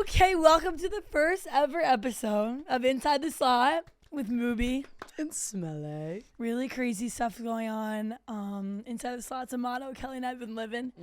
Okay, welcome to the first ever episode of Inside the Slot with Moobie and Smelly. Really crazy stuff going on. Inside the Slot's a motto Kelly and I have been living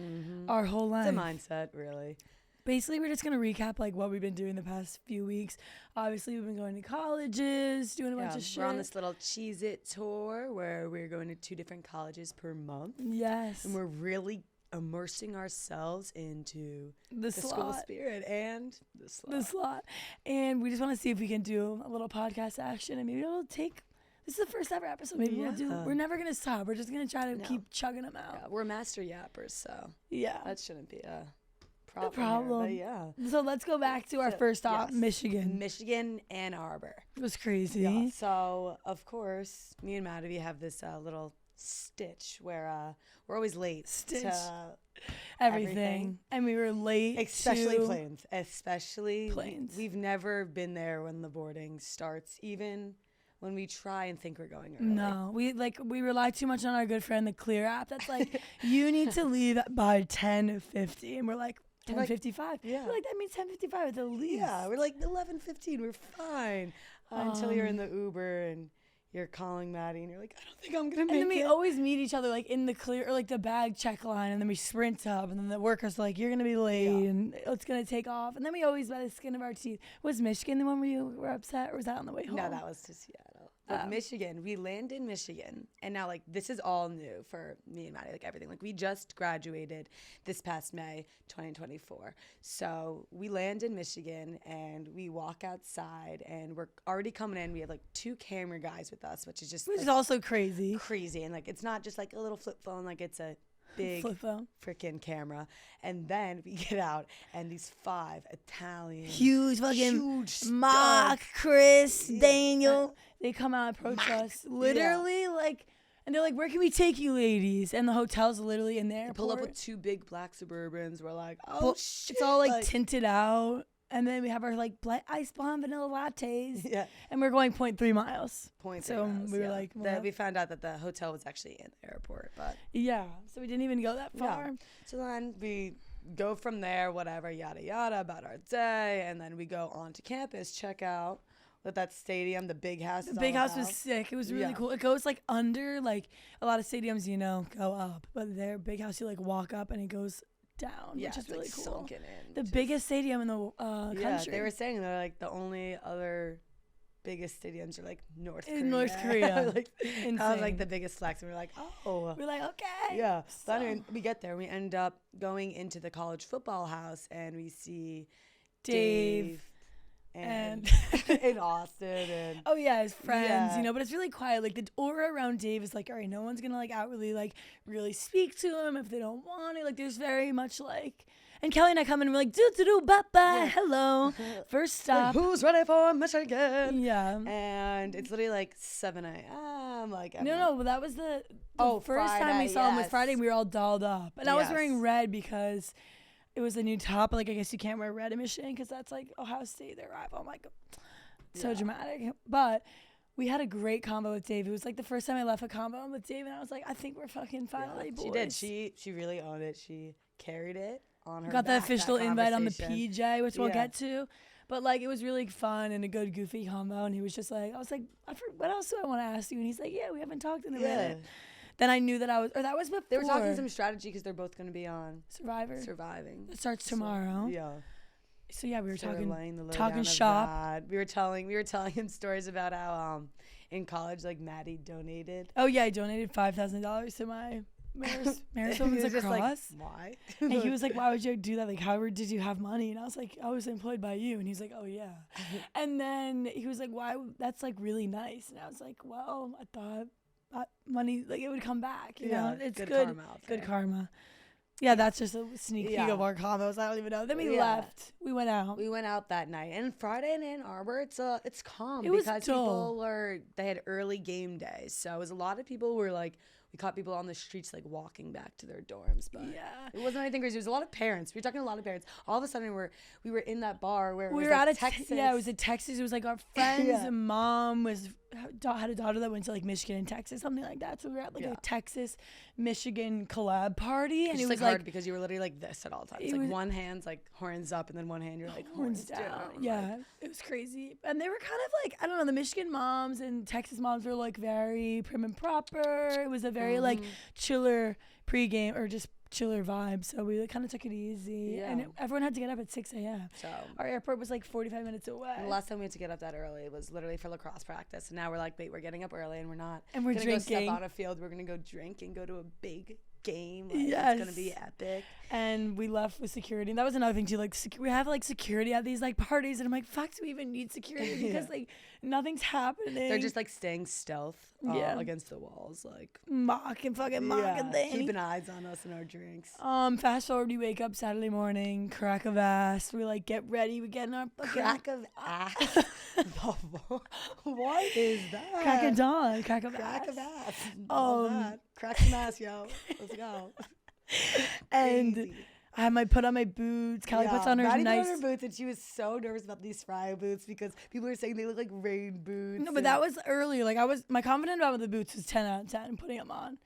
our whole life. It's a mindset, really. Basically, we're just going to recap like what we've been doing the past few weeks. Obviously, we've been going to colleges, doing a bunch of shit. We're on this little Cheez-It tour where we're going to 2 different colleges per month. Yes. And we're really immersing ourselves into the school spirit and the slot. And we just want to see if we can do a little podcast action, and maybe it'll take. This is the first ever episode. Maybe we'll do. We're never gonna stop. We're just gonna try to keep chugging them out. Yeah, we're master yappers, so that shouldn't be a problem. Here, So let's go back to our first stop, Michigan. Michigan and Ann Arbor. It was crazy. Yeah. So of course, me and Maddie have this little stitch where we're always late to everything. And we were late, especially planes. We've never been there when the boarding starts, even when we try and think we're going early. No, we rely too much on our good friend the Clear app. That's like you need to leave by 10:50, and we're like 10:55. Yeah, we're like that means 10:55 at the least. Yeah, we're like 11:15. We're fine until you're in the Uber and you're calling Maddie and you're like, I don't think I'm gonna make it. And then we always meet each other like in the Clear or like the bag check line, and then we sprint up, and then the worker's like, you're gonna be late and it's gonna take off, and then we always by the skin of our teeth. Was Michigan the one where you were upset, or was that on the way home? No, that was to Seattle. But Michigan, we land in Michigan, and now like this is all new for me and Maddie, like everything. Like we just graduated this past May 2024. So we land in Michigan and we walk outside, and we're already coming in. We have like 2 camera guys with us, which is also crazy. And like it's not just like a little flip phone, like it's a big freaking camera. And then we get out, and these 5 Italian huge Mark, Chris, Daniel, they come out and approach us literally like, and they're like, where can we take you ladies? And the hotel's literally in there. Pull up with 2 big black Suburbans. We're like, oh shit, it's all like tinted out. And then we have our like ice blonde vanilla lattes. Yeah. And we're going 0.3 miles. So we were like, we found out that the hotel was actually in the airport, but so we didn't even go that far. Yeah. So then we go from there, whatever, yada yada, about our day, and then we go on to campus, check out with that stadium, the big house. The big house was sick. It was really cool. It goes like under, like a lot of stadiums, go up, but their big house, you like walk up and it goes down, which is really cool. Sunken in, the biggest stadium in the country. Yeah, they were saying they're like the only other biggest stadiums are like North Korea. In North Korea. Like, that was like the biggest flex, and we're like, oh. We're like, okay. Yeah. So anyway, we get there, we end up going into the college football house, and we see Dave and in Austin, and his friends, but it's really quiet. Like the aura around Dave is like, all right, no one's gonna like outwardly like really speak to him if they don't want it. Like there's very much like, and Kelly and I come in and we're like, hello, first stop. Like, who's ready for Michigan? Yeah, and it's literally like 7 a.m. Like no, but that was the first Friday, time we saw him was Friday. We were all dolled up, and I was wearing red because it was a new top. Like, I guess you can't wear red in Michigan because that's like Ohio State, their rival. I'm like, so dramatic. But we had a great combo with Dave. It was like the first time I left a combo with Dave, and I was like, I think we're fucking finally boys. She did. She really owned it. She carried it on her Got the official invite on the PJ, which we'll get to. But like, it was really fun and a good goofy combo. And he was just like, I was like, what else do I want to ask you? And he's like, yeah, we haven't talked in a minute. Then I knew that that was before. They were talking some strategy because they're both going to be on Surviving. It starts tomorrow. So we were talking shop. We were telling him stories about how in college, like Maddie donated. Oh yeah, I donated $5,000 to my Maris Women's Lacrosse. Like, why? And he was like, why would you do that? Like, how did you have money? And I was like, I was employed by you. And he's like, oh yeah. And then he was like, why? That's like really nice. And I was like, well, I thought money, like it would come back, you know. It's good karma. Yeah, that's just a sneak peek of our combos. I don't even know. Then we left. We went out that night, and Friday in Ann Arbor, it's calm because they had early game days, so it was a lot of people were like, we caught people on the streets like walking back to their dorms, but it wasn't anything crazy. It was a lot of parents. We were talking to a lot of parents. All of a sudden, we were in that bar where we were out of Texas. Yeah, it was in Texas. It was like our friend's mom had a daughter that went to like Michigan and Texas, something like that. So we were at like Yeah. a Texas Michigan collab party, and It's it was like hard like because you were literally like this at all times. It Like was- one hand's like horns up, and then one hand you're like horns down. Yeah, it was crazy. And they were kind of like, I don't know, the Michigan moms and Texas moms were like very prim and proper. It was a very like chiller pregame or just chiller vibe. So we kind of took it easy. Yeah. And everyone had to get up at 6 a.m. So Our airport was like 45 minutes away. the last time we had to get up that early was literally for lacrosse practice. And now we're like, wait, we're getting up early and we're not. And we're gonna drinking. Go step on a field. We're gonna go drink and go to a big game. Like, Yes. It's gonna be epic. And we left with security. And that was another thing too. Like we have like security at these like parties, and I'm like, fuck, do we even need security? Because like nothing's happening. They're just like staying stealth against the walls, like mocking things. keeping eyes on us and our drinks. Fast forward, we wake up Saturday morning, crack of ass. We like get ready. We get in our fucking Crack of ass. What is that? crack of dawn, crack of Crack ass. of ass. Love that. Crack some ass, yo. Let's go. And Crazy. I put on my boots. Kelly puts on her Maddie nice. put on her boots, and she was so nervous about these Fryer boots because people were saying they look like rain boots. No, but that was earlier. Like my confidence about the boots was 10 out of 10 putting them on.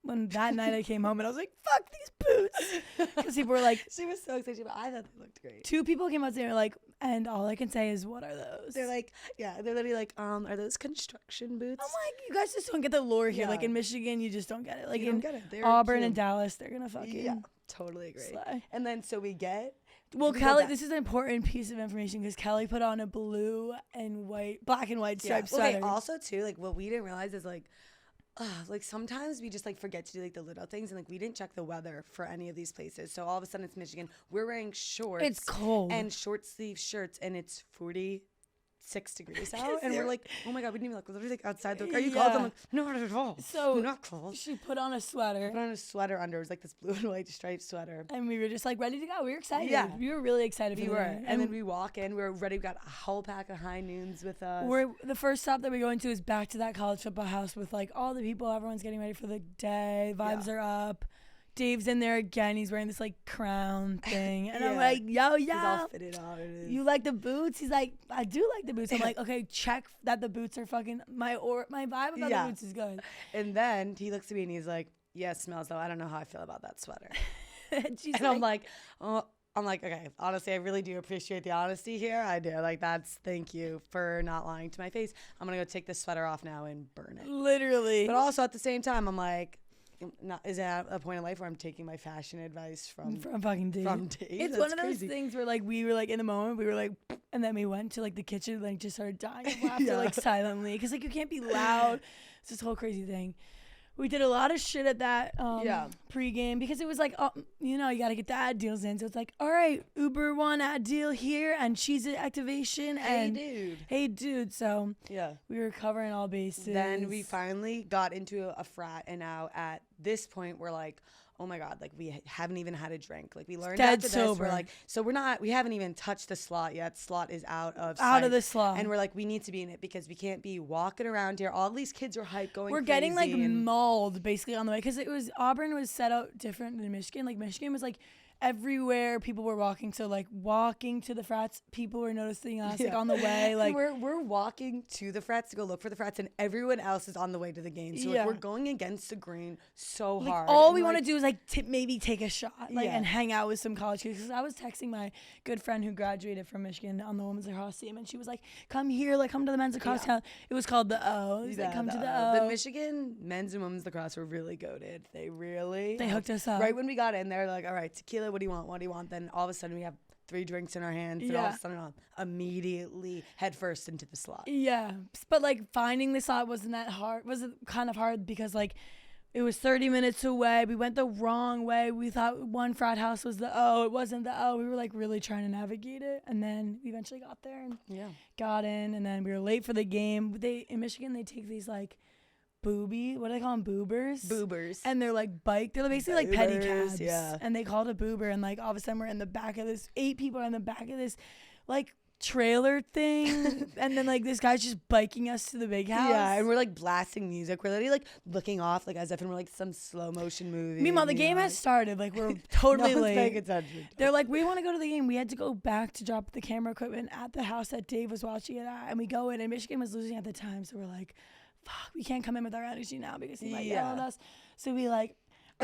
When that night I came home and I was like, fuck these boots. Because people were like, she was so excited, but I thought they looked great. 2 people came out and they were like, and all I can say is, what are those? They're like, they're literally like, are those construction boots? I'm like, you guys just don't get the lore here. Yeah. Like in Michigan, you just don't get it. Like You in don't get it. They're Auburn cute. and Dallas, they're gonna fucking totally agree. slay. And then so we get. Well, we go Kelly, back. this is an important piece of information because Kelly put on a black and white striped Okay, sweater. also too, like what we didn't realize is like sometimes we just like forget to do like the little things, and like we didn't check the weather for any of these places. So all of a sudden it's Michigan. We're wearing shorts. It's cold. And short sleeve shirts, and it's 46 degrees out, and we're like, oh my god, we didn't even look. We're literally like outside. Are you cold? I'm like, no, not at all. So not cold. she put on a sweater. Put on a sweater under. It was like this blue and white striped sweater. And we were just like ready to go. We were excited. Yeah. We were really excited We for were, that. and then we walk in. We were ready. We got a whole pack of high noons with us. the first stop that we're going to is back to that college football house with like all the people. Everyone's getting ready for the day. Vibes are up. Dave's in there again. He's wearing this like crown thing. And I'm Yeah. like, yo, He's all yo. fitted out. It is. You like the boots? He's like, I do like the boots. I'm like, okay, check that the boots are fucking my vibe about the boots is good. And then he looks at me and he's like, yeah, it smells though. I don't know how I feel about that sweater. And she's And I'm like, okay, honestly, I really do appreciate the honesty here. I do. Like, thank you for not lying to my face. I'm going to go take this sweater off now and burn it. literally. But also at the same time, I'm like, is that a point in life where I'm taking my fashion advice from fucking Dave. Dave? It's That's one of those crazy. things where like we were like in the moment, we were like, and then we went to like the kitchen and like just started dying of laughter Yeah. like silently because like you can't be loud. It's this whole crazy thing. We did a lot of shit at that pregame because it was like, you got to get the ad deals in. So it's like, all right, Uber One ad deal here and cheese activation and hey dude. So Yeah. we were covering all bases. Then we finally got into a frat, and now at this point we're like, oh my god, like we haven't even had a drink. Like we learned Dead after this, sober. we're like, so we haven't even touched the slot yet. Slot is out of the slot. and we're like, we need to be in it because we can't be walking around here. All these kids are hyped going. We're getting like crazy, and mauled basically on the way because Auburn was set out different than Michigan. Like Michigan was like everywhere people were walking. So like walking to the frats, people were noticing us like on the way. Like we're walking to the frats to go look for the frats, and everyone else is on the way to the game. So like, we're going against the grain so like, hard. all and, we want to like, do is like maybe take a shot and hang out with some college kids. Because I was texting my good friend who graduated from Michigan on the women's lacrosse team, and she was like, come here, like come to the men's lacrosse town. It was called the O. It was like, come to the O. The Michigan men's and women's lacrosse were really goated. They hooked us up. Right when we got in, they're like, all right, tequila, what do you want? What do you want? Then all of a sudden we have 3 drinks in our hands, and all of a sudden immediately head first into the slot. Yeah, but like finding the slot wasn't that hard. Was it kind of hard because like it was 30 minutes away. We went the wrong way. We thought one frat house was the O. It wasn't the O. We were like really trying to navigate it, and then we eventually got there and got in. And then we were late for the game. In Michigan they take these like what do they call them? Boobers. And they're like they're basically like pedicabs. Yeah. And they called a boober, and like all of a sudden we're in the back of this. 8 people are in the back of this like trailer thing, and then like this guy's just biking us to the big house. Yeah, and we're like blasting music. We're literally like looking off, like as if in we're like some slow motion movie. Meanwhile, the game has started. Like we're totally no one's late. paying attention. They're like, we want to go to the game. We had to go back to drop the camera equipment at the house that Dave was watching it at, and we go in, and Michigan was losing at the time, so we're like, fuck, we can't come in with our energy now because he might yell at us. So we like,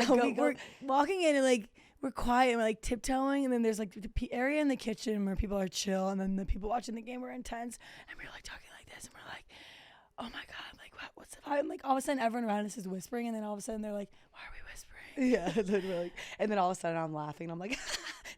we're walking in and like. We're quiet and we're like tiptoeing, and then there's like the area in the kitchen where people are chill, and then the people watching the game were intense, and we're like talking like this, and we're like, oh my god, like what's the vibe? And like all of a sudden everyone around us is whispering, and then all of a sudden they're like, why are we whispering? Yeah, literally. And then all of a sudden I'm laughing, and I'm like,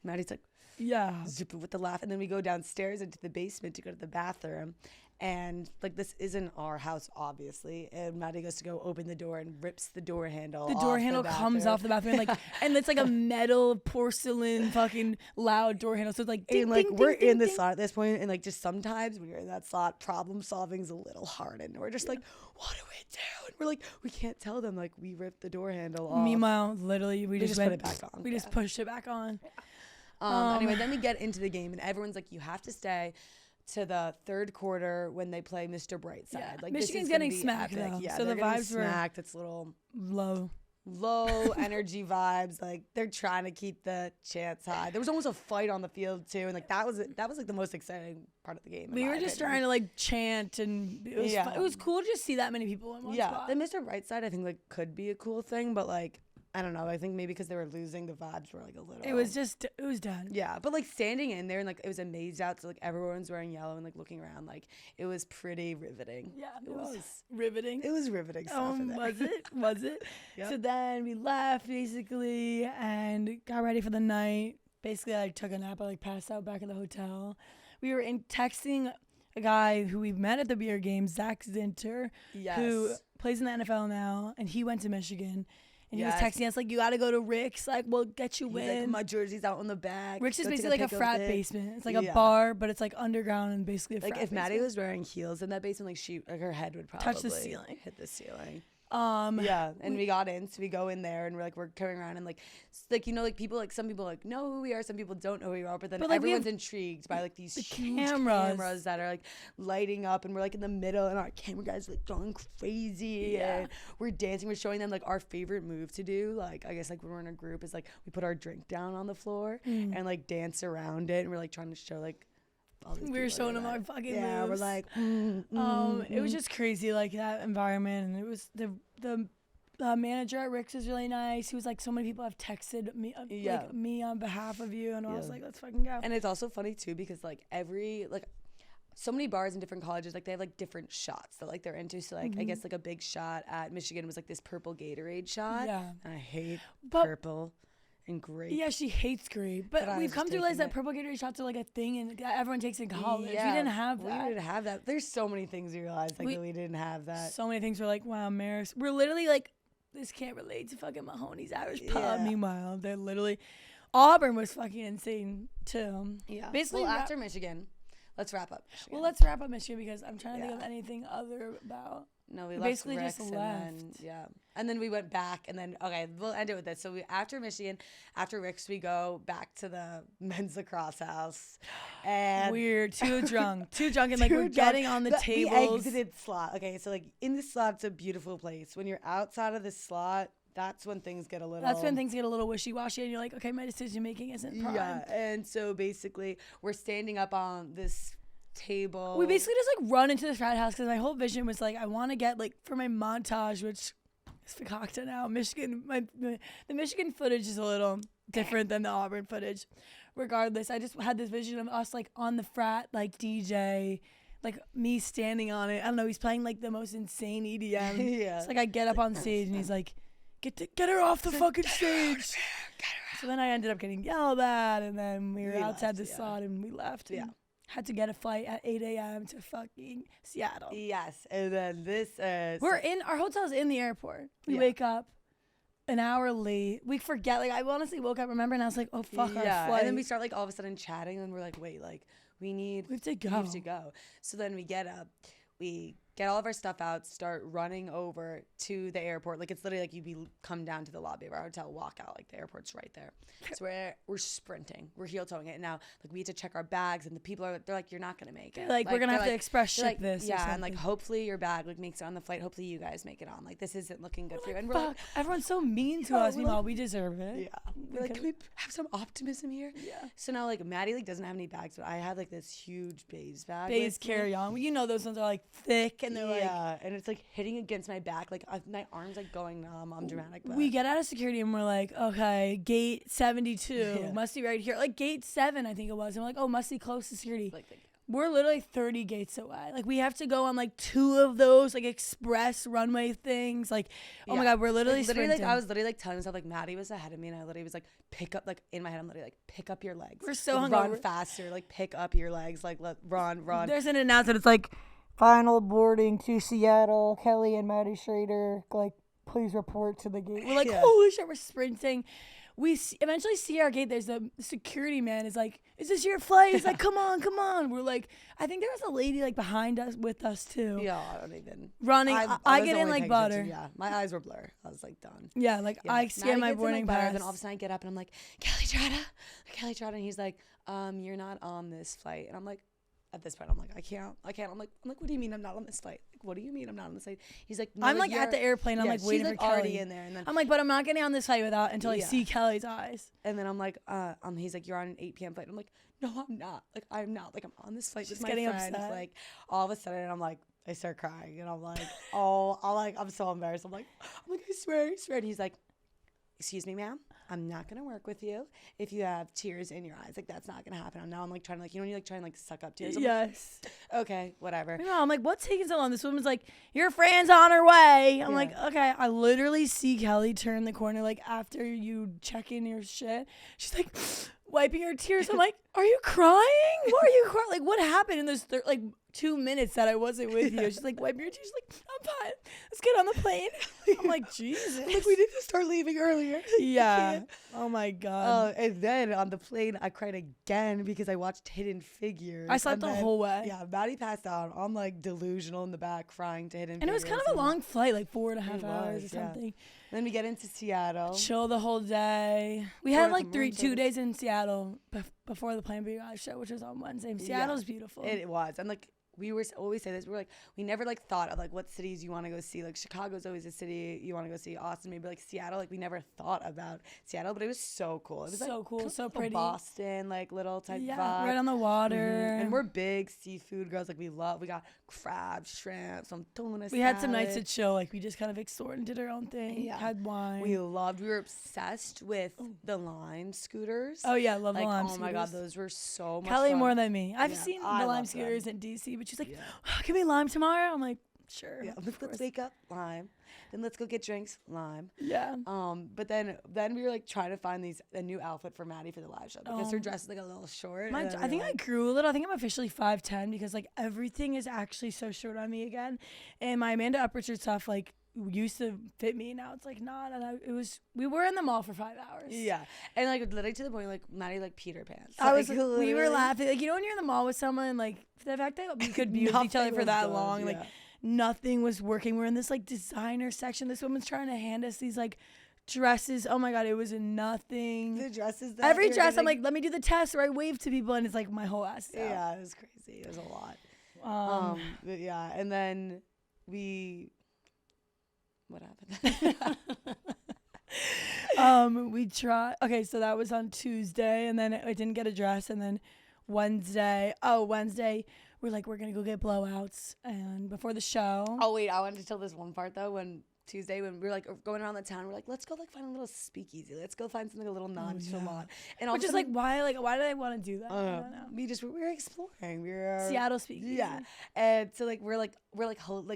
Maddie's like, yeah, zip it with the laugh, and then we go downstairs into the basement to go to the bathroom. And like this isn't our house, obviously. And Maddie goes to go open the door and rips the door handle. The door handle comes off the bathroom, like, and it's like a metal porcelain fucking loud door handle. So it's like, ding, and like ding, we're ding, in the ding. slot at this point, and like just sometimes when you're in that slot, problem solving's a little hard, and we're just like, what do we do? And we're like, we can't tell them like we ripped the door handle off. Meanwhile, literally, we just put it back on. We just pushed it back on. Anyway, then we get into the game, and everyone's like, you have to stay to the third quarter when they play Mr. Brightside. Yeah. Like Michigan's getting smacked epic. though. Yeah, so the vibes were smacked. It's a little low energy vibes. Like they're trying to keep the chants high. There was almost a fight on the field too, and like that was like the most exciting part of the game. We were just trying to like chant, and it was fun. It was cool to just see that many people in one spot. The Mr. Brightside I think like could be a cool thing, but like I don't know. I think maybe because they were losing, the vibes were like a little. It was done. Yeah, but like standing in there and like it was a maze out, so like everyone's wearing yellow and like looking around, like it was pretty riveting. Yeah, it was riveting. It was riveting stuff. Was it? Was it? Yep. So then we left basically and got ready for the night. Basically, I took a nap. I like passed out back in the hotel. We were texting a guy who we met at the beer game, Zach Zinter, who plays in the NFL now, and he went to Michigan. And he was texting us like, you got to go to Rick's. Like, we'll get you in. Like, my jersey's out on the back. Rick's is basically like a frat basement. It's like a bar, but it's like underground and basically a frat basement. Like, if Maddie was wearing heels in that basement, like, her head would probably touch the ceiling. Hit the ceiling. And we got in, so we go in there and we're coming around and like you know, like people, like some people like know who we are, some people don't know who we are, but then like, everyone's intrigued by like these huge cameras that are like lighting up, and we're like in the middle, and our camera guys like going crazy, and we're dancing, we're showing them like our favorite move to do, like I guess like when we're in a group is like we put our drink down on the floor and like dance around it, and we're like trying to show like we were showing them our fucking moves. We're like it was just crazy, like that environment, and it was the manager at Rick's is really nice. He was like, so many people have texted me like me on behalf of you, and I was like, let's fucking go. And it's also funny too because like so many bars in different colleges, like they have like different shots that like they're into. So like I guess like a big shot at Michigan was like this purple Gatorade shot. Yeah, and I hate purple. And grape. Yeah, she hates grape. But we've come to realize that purple Gatorade shots are like a thing, and everyone takes it in college. Yeah, we didn't have that. We didn't have that. There's so many things we realized like that we didn't have that. So many things we're like, wow, Maris. We're literally like, this can't relate to fucking Mahoney's Irish Pub. Meanwhile, they're literally, Auburn was fucking insane too. Yeah. Basically, after Michigan, let's wrap up Michigan. Well, let's wrap up Michigan because I'm trying to think of anything other about. No, we basically just left. And then we went back, and then we'll end it with this. So after Michigan, after Rick's, we go back to the men's lacrosse house. And weird, too drunk, and like we're getting on the tables. The exited slot. Okay, so like in the slot, it's a beautiful place. When you're outside of the slot, that's when things get a little wishy-washy, and you're like, okay, my decision making isn't prime. Yeah, and so basically, we're standing up on this table. We basically just like run into the frat house because my whole vision was like, I want to get like for my montage, which is fakakta now. Michigan, the Michigan footage is a little different than the Auburn footage. Regardless, I just had this vision of us like on the frat like DJ, like me standing on it. I don't know. He's playing like the most insane EDM. Yeah. It's like I get up on stage and he's like, get her off the fucking stage. So then I ended up getting yelled at, and then we were outside the slot and we left. Yeah. Had to get a flight at 8 a.m. to fucking Seattle. Yes, and then our hotel's in the airport. We wake up an hour late. We forget, like I honestly woke up, remember, and I was like, oh fuck our flight. And then we start like all of a sudden chatting, and we're like, wait, like we have to go. So then we get up, we get all of our stuff out, start running over to the airport. Like, it's literally like come down to the lobby of our hotel, walk out, like the airport's right there. So we're sprinting, we're heel toeing it now. Like, we had to check our bags, and the people they're like, you're not gonna make it. Like we're gonna have to express ship this. Yeah, and like hopefully your bag like makes it on the flight. Hopefully you guys make it on. Like, this isn't looking good for you. And we're like, everyone's so mean to us. Meanwhile, we deserve it. Yeah, we're like, can we have some optimism here? Yeah. So now like Maddie like doesn't have any bags, but I had like this huge Baze bag. Baze carry on. You know those ones are like thick and they're and it's like hitting against my back. Like my arms like going numb. I'm dramatic. But we get out of security and we're like, okay, gate 72 must be right here. Like gate 7, I think it was. And we're like, oh, must be close to security. We're literally 30 gates away. Like, we have to go on, like, 2 of those, like, express runway things. Like, oh, my God, we're literally sprinting. I was literally, like, telling myself, like, Maddie was ahead of me, and I literally was, like, pick up, like, in my head, I'm literally, like, pick up your legs. We're so like, hungover. Run faster. Like, pick up your legs. Like, run. There's an announcement. It's, like, final boarding to Seattle. Kelly and Maddie Schrader, like, please report to the gate. We're like, holy shit, we're sprinting. We eventually see our gate. There's a security man is like, is this your flight? He's like, come on. We're like, I think there was a lady like behind us with us too. Yeah, I don't even. Running. I get in like butter. Yeah, my eyes were blurred. I was like done. Yeah, like I scanned my boarding pass. Then all of a sudden I get up and I'm like, Kelly Trotta. And he's like, you're not on this flight. And I'm like, at this point, I'm like, I can't. I'm like, what do you mean I'm not on this flight? Like, what do you mean I'm not on this flight? He's like, no, I'm like at the airplane. I'm like waiting for Kelly. Already in there. And then I'm like, but I'm not getting on this flight until I see Kelly's eyes. And then I'm like, he's like, you're on an 8 p.m. flight. I'm like, no, I'm not. Like, I'm not. Like, I'm on this flight with my friends. Upset. Like, all of a sudden, I'm like, I start crying, and I'm like, I'm so embarrassed. I'm like, I swear. And he's like, excuse me, ma'am, I'm not gonna work with you if you have tears in your eyes. Like, that's not gonna happen. And now I'm like trying to, like, you know when you like try and like suck up tears? I'm yes. Like, okay, whatever. No, I'm like, what's taking so long? This woman's like, your friend's on her way. I'm like, okay. I literally see Kelly turn the corner like after you check in your shit. She's like wiping her tears. I'm like, are you crying? Why are you crying? Like, what happened in those like 2 minutes that I wasn't with you? She's like wiping her tears. She's like, I'm fine. Let's get on the plane. I'm like, Jesus. Like, we need to start leaving earlier. Yeah. Oh my God. And then on the plane, I cried again because I watched Hidden Figures. I slept the whole way. Yeah, Maddie passed out. I'm like delusional in the back, crying to Hidden Figures. And it was kind of a long flight, like 4.5 hours or something. Then we get into Seattle. Chill the whole day. We had like 2 days in Seattle before the PlanBri Uncut show, which was on Wednesday. Seattle's beautiful. It was. And like, we were always say this. We're like, we never like thought of like what cities you want to go see. Like, Chicago's always a city you want to go see. Austin, maybe like Seattle. Like, we never thought about Seattle, but it was so cool. It was so like, cool, so pretty. Boston, like little type vibe. Right on the water. Mm-hmm. And we're big seafood girls. Like, we got crab, shrimp, some tuna. We had some nights to chill. Like, we just kind of explored and did our own thing. Yeah. Had wine. We were obsessed with the Lime scooters. Oh yeah, love the Lime scooters. Oh my God, those were so much Kelly fun. More than me. I've seen the Lime scooters in DC, but she's like, can we Lime tomorrow? I'm like, sure. Yeah, let's wake up, Lime. Then let's go get drinks, Lime. Yeah. But then we were like trying to find a new outfit for Maddie for the live show because her dress is like a little short. I think I grew a little. I think I'm officially 5'10" because like everything is actually so short on me again. And my Amanda Uppercher stuff like used to fit me. Now it's like not. And we were in the mall for 5 hours. Yeah. And like literally to the point like Maddie like Peter pants. We were laughing. Like, you know when you're in the mall with someone, like the fact that we could be with each other for that long, like nothing was working. We're in this like designer section. This woman's trying to hand us these like dresses. Oh my God, it was nothing. The dresses. Every dress, I'm like, let me do the test, or I wave to people, and it's like my whole ass. Yeah, it was crazy. It was a lot. But yeah, and then what happened? We tried. Okay, so that was on Tuesday, and then I didn't get a dress, and then Wednesday, we're like, we're gonna go get blowouts, and before the show. Oh wait, I wanted to tell this one part though. When Tuesday, when we were like going around the town, we're like, let's go like find a little speakeasy. Let's go find something a little nonchalant. And which is like, why did I want to do that? I don't know. We were exploring. We were Seattle speakeasy. Yeah, and so like we're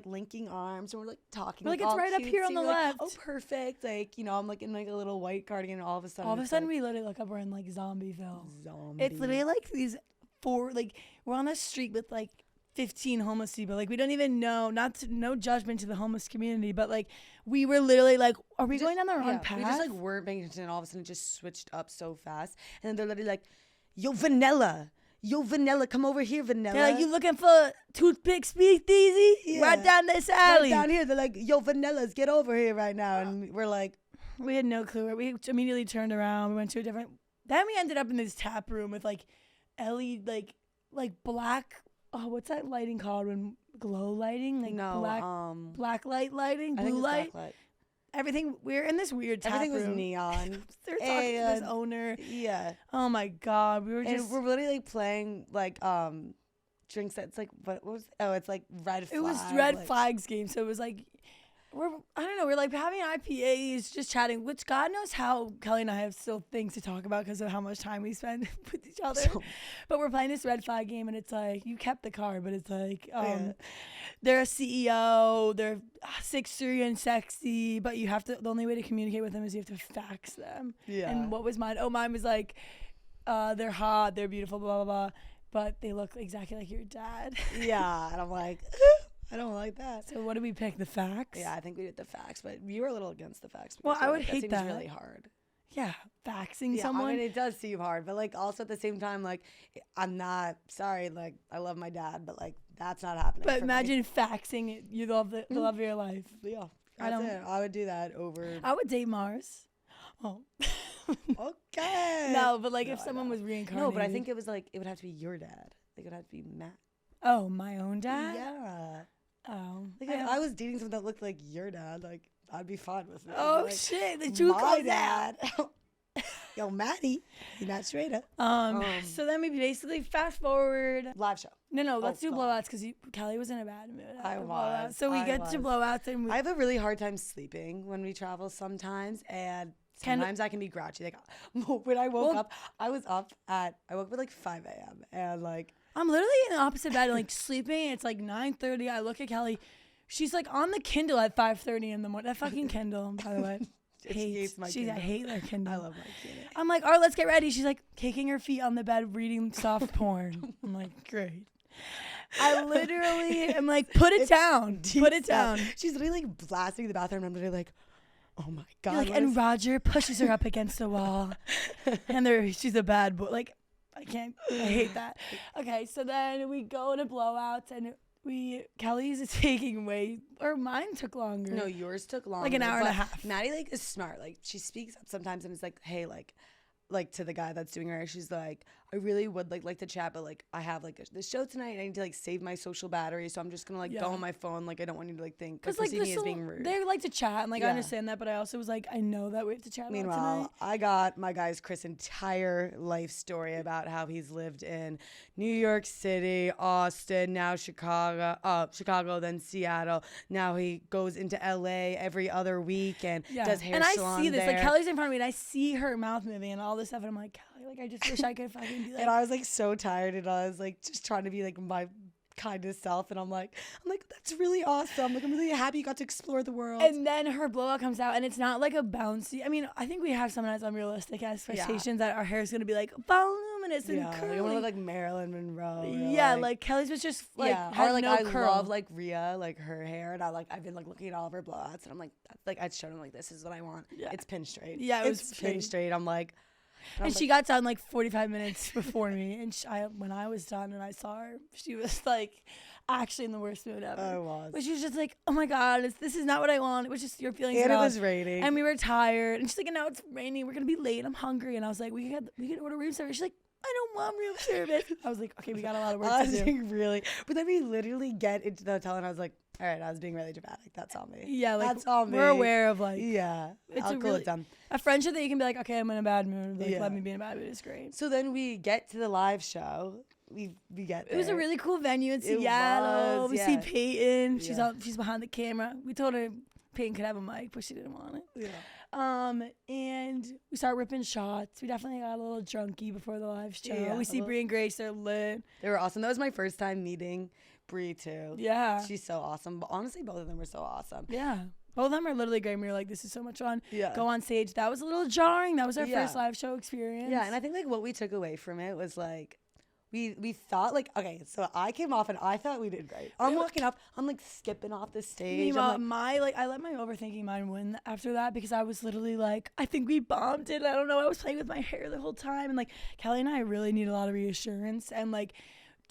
linking arms and we're like talking. We're like, it's right up here on the left. Oh, perfect. Like, you know, I'm like in like a little white cardigan. And all of a sudden, we literally look up. We're in like Zombieville. Zombie. It's literally like these we're on the street with like 15 homeless people. Like, we don't even know, no judgment to the homeless community, but like we were literally like, are we going down the wrong path? We just like weren't paying attention, and all of a sudden it just switched up so fast. And then they're literally like, yo, vanilla, yo, Vanilla, come over here, Vanilla. They're like, you looking for toothpick speakeasy? Yeah. Right down this alley. Right down here. They're like, yo, Vanillas, get over here right now. And we're like, we had no clue. We immediately turned around. We went to a different. Then we ended up in this tap room with like LED, like black. Oh, what's that lighting called? When glow lighting, like black light lighting, blue light. Everything. We're in this weird tap room. Everything was neon. They're talking to this owner. Yeah. Oh my God, we were just. And we're really like playing like drinks that's like what was it's like red flag. It was red flags game, so it was like. I don't know, we're like having IPAs, just chatting, which God knows how Kelly and I have still things to talk about because of how much time we spend with each other. But we're playing this red flag game, and it's like, you kept the card, but it's like, they're a CEO, they're 6'3" and sexy, but you have to, the only way to communicate with them is you have to fax them. Yeah. And what was mine? Oh, mine was like, they're hot, they're beautiful, blah, blah, blah, but they look exactly like your dad. Yeah, and I'm like... I don't like that. So what did we pick? The fax? Yeah, I think we did the fax, but you were a little against the fax. Well, I would hate that. It seems really hard. Yeah, faxing someone. I mean, it does seem hard, but like also at the same time, like I'm not sorry. Like I love my dad, but like that's not happening. But imagine faxing it. You love the love of your life. Yeah, I would do that over. I would date Mars. Oh. Okay. No, but like if someone was reincarnated. No, but I think it was like it would have to be your dad. Like it would have to be Matt. Oh, my own dad? Yeah. Oh. Like if I was dating someone that looked like your dad, like I'd be fine with it. Oh like, shit, the truth comes out. Yo, Maddie, you're not Schrader. So then we basically fast forward. Live show. No, let's do blowouts because Kelly was in a bad mood. I was. So we get to blowouts and I have a really hard time sleeping when we travel sometimes, and sometimes I can be grouchy. Like when I woke up, I woke up at 5 a.m. and like. I'm literally in the opposite bed, like sleeping. It's like 9:30. I look at Kelly. She's like on the Kindle at 5:30 in the morning. That fucking Kindle, by the way. I hate their Kindle. I love my Kindle. I'm like, all right, let's get ready. She's like kicking her feet on the bed, reading soft porn. I'm like, great. I literally am like, put it down. Put it down. She's literally like blasting the bathroom. I'm literally like, oh my God. Like, and Roger pushes her up against the wall. And she's a bad boy. Like, I hate that. Okay, so then we go to blowouts and Kelly's is taking or mine took longer. No, yours took longer. Like an hour and a half. Maddie like is smart. Like she speaks up sometimes and is like, hey, like to the guy that's doing her hair, she's like, I really would like to chat, but like I have like this show tonight and I need to like save my social battery, so I'm just gonna like go on my phone. Like I don't want you to like think because like me as being rude. They like to chat and like I understand that, but I also was like, I know that we have to chat. Meanwhile, I got my guy's Chris' entire life story about how he's lived in New York City, Austin, now Chicago, then Seattle. Now he goes into LA every other week and does hair salon. And I see this like Kelly's in front of me and I see her mouth moving and all this stuff and I'm like, Kelly, like I just wish I could fucking do that. And I was like so tired and I was like just trying to be like my kindest self and I'm like that's really awesome. Like I'm really happy you got to explore the world. And then her blowout comes out and it's not like a bouncy. I mean, I think we have sometimes unrealistic expectations that our hair is gonna be like voluminous and curly. Like, I want to look like Marilyn Monroe. Yeah, like Kelly's was just like or like I curl. love like Rhea, like her hair, and I've been like looking at all of her blowouts and I'm like I showed him like this is what I want. Yeah. It's pin straight. Yeah, it's pin straight. I'm like. And she got done like 45 minutes before me. And when I was done and I saw her, she was like actually in the worst mood ever. I was. But she was just like, oh my God, this is not what I want. It was just your feelings. And it was raining. And we were tired. And she's like, and now it's raining. We're going to be late. I'm hungry. And I was like, we could order room service. She's like, I don't want room service. I was like, okay, we got a lot of work to do. Really. But then we literally get into the hotel and I was like, all right, I was being really dramatic. That's all me. Yeah, like that's all me. We're aware of like it's I'll cool it down. A friendship that you can be like, okay, I'm in a bad mood. Like let me be in a bad mood is great. So then we get to the live show. We get there. It was a really cool venue in Seattle. We see Peyton. She's behind the camera. We told her Peyton could have a mic, but she didn't want it. Yeah. And we start ripping shots. We definitely got a little drunky before the live show. Yeah, we see Bri and Grace. They're lit. They were awesome. That was my first time meeting Bri too. Yeah. She's so awesome. But honestly, both of them were so awesome. Yeah. Both of them are literally great. We were like, this is so much fun. Yeah. Go on stage. That was a little jarring. That was our first live show experience. Yeah. And I think like what we took away from it was like, we thought like, okay, so I came off and I thought we did great. I'm walking up, I'm like skipping off the stage. I let my overthinking mind win after that because I was literally like, I think we bombed it. I don't know. I was playing with my hair the whole time, and like Kelly and I really need a lot of reassurance, and like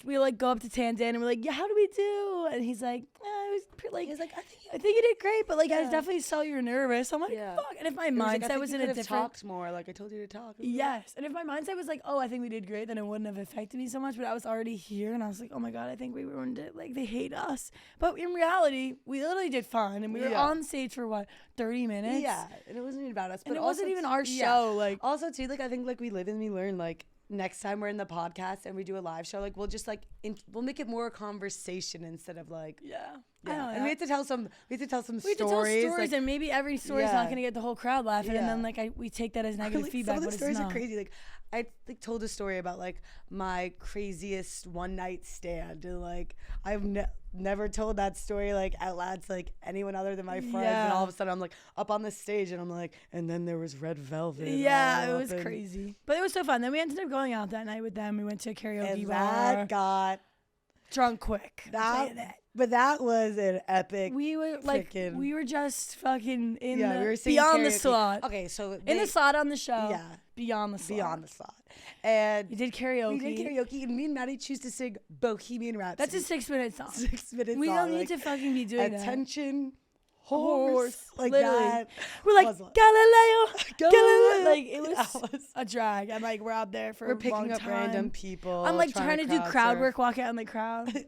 we like go up to Tandan and we're like, yeah, how do we do? And he's like, he's like, I think you did great, but like I definitely saw you're nervous. I'm like, fuck. And if my mindset was in a different, talked more. Like I told you to talk. Yes. And if my mindset was like, oh, I think we did great, then it wouldn't have affected me so much. But I was already here, and I was like, oh my god, I think we ruined it. Like they hate us. But in reality, we literally did fine, and we were on stage for what, 30 minutes. Yeah, and it wasn't even about us. But and it wasn't even our show. Like also too, like I think like we live and we learn. Like next time we're in the podcast and we do a live show, like we'll just like we'll make it more conversation instead of like and we have to tell some stories, and maybe every story is not gonna get the whole crowd laughing, and then like we take that as negative feedback. Some of the stories are crazy. Like I like told a story about like my craziest one night stand, and like I've never told that story like out loud to like anyone other than my friends, and all of a sudden I'm like up on the stage and I'm like, and then there was red velvet. Yeah, it was crazy, but it was so fun. Then we ended up going out that night with them. We went to a karaoke bar. That got drunk quick. But that was an epic. We were like, we were just fucking in we were beyond karaoke. the slot. Okay, so in the slot on the show. Yeah, beyond the slot. And we did karaoke. And me and Maddie choose to sing Bohemian Rhapsody. That's a 6-minute song. 6 minutes. We don't need to fucking be doing that. Attention. Horse, like literally. that. We're like Galileo. Like it was a drag, and like we're out there for we're picking long up time. Random people. I'm like trying to do crowd work, walk out in the crowd.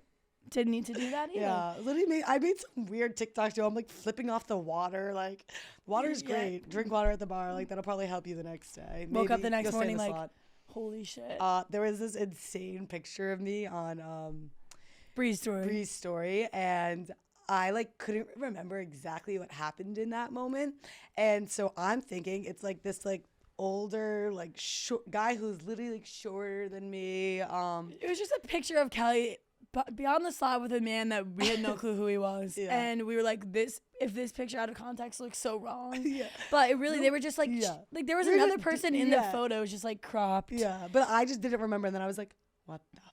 Didn't need to do that either. Yeah, literally I made some weird TikToks too. I'm like flipping off the water. Like water's great. Drink water at the bar. Like that'll probably help you the next day. Woke up the next morning like, holy shit. There was this insane picture of me on Bri's story, and I like couldn't remember exactly what happened in that moment, and so I'm thinking it's like this like older like short guy who's literally like shorter than me. It was just a picture of Kelly beyond the slot with a man that we had no clue who he was, and we were like, if this picture out of context looks so wrong, but it really they were just like like there was another person in the photo just like cropped, but I just didn't remember, and then I was like, what the fuck